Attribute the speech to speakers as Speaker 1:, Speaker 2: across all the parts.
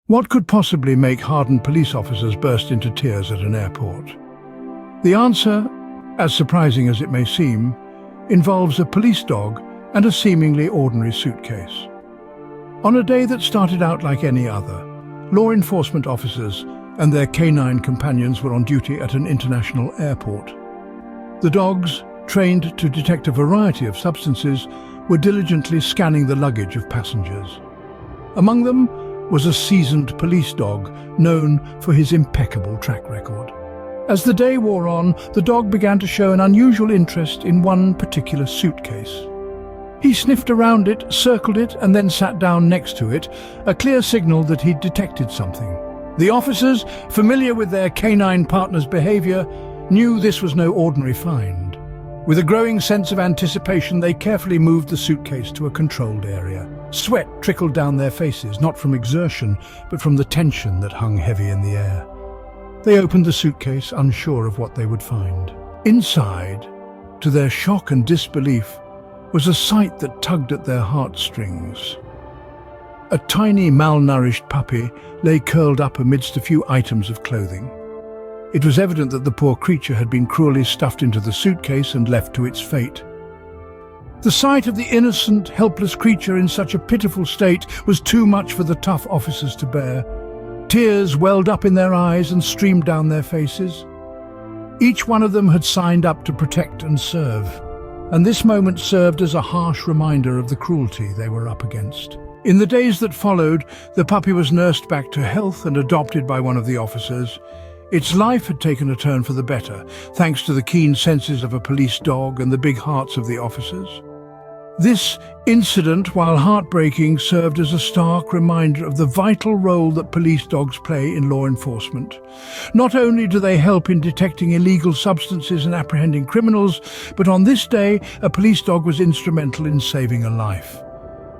Speaker 1: What could possibly make hardened police officers burst into tears at an airport? The answer, as surprising as it may seem, involves a police dog and a seemingly ordinary suitcase. On a day that started out like any other, law enforcement officers and their canine companions were on duty at an international airport. The dogs, trained to detect a variety of substances, were diligently scanning the luggage of passengers. Among them was a seasoned police dog known for his impeccable track record. As the day wore on, the dog began to show an unusual interest in one particular suitcase. He sniffed around it, circled it, and then sat down next to it, a clear signal that he'd detected something. The officers, familiar with their canine partner's behavior, knew this was no ordinary find. With a growing sense of anticipation, they carefully moved the suitcase to a controlled area. Sweat trickled down their faces, not from exertion, but from the tension that hung heavy in the air. They opened the suitcase, unsure of what they would find. Inside, to their shock and disbelief, was a sight that tugged at their heartstrings. A tiny, malnourished puppy lay curled up amidst a few items of clothing. It was evident that the poor creature had been cruelly stuffed into the suitcase and left to its fate. The sight of the innocent, helpless creature in such a pitiful state was too much for the tough officers to bear. Tears welled up in their eyes and streamed down their faces. Each one of them had signed up to protect and serve, and this moment served as a harsh reminder of the cruelty they were up against. In the days that followed, the puppy was nursed back to health and adopted by one of the officers. Its life had taken a turn for the better, thanks to the keen senses of a police dog and the big hearts of the officers. This incident, while heartbreaking, served as a stark reminder of the vital role that police dogs play in law enforcement. Not only do they help in detecting illegal substances and apprehending criminals, but on this day, a police dog was instrumental in saving a life.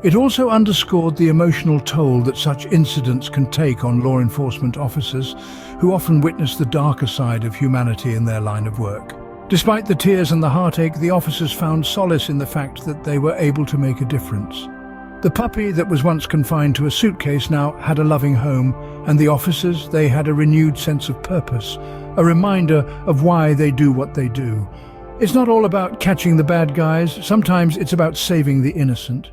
Speaker 1: It also underscored the emotional toll that such incidents can take on law enforcement officers, who often witness the darker side of humanity in their line of work. Despite the tears and the heartache, the officers found solace in the fact that they were able to make a difference. The puppy that was once confined to a suitcase now had a loving home, and the officers, they had a renewed sense of purpose, a reminder of why they do what they do. It's not all about catching the bad guys, sometimes it's about saving the innocent.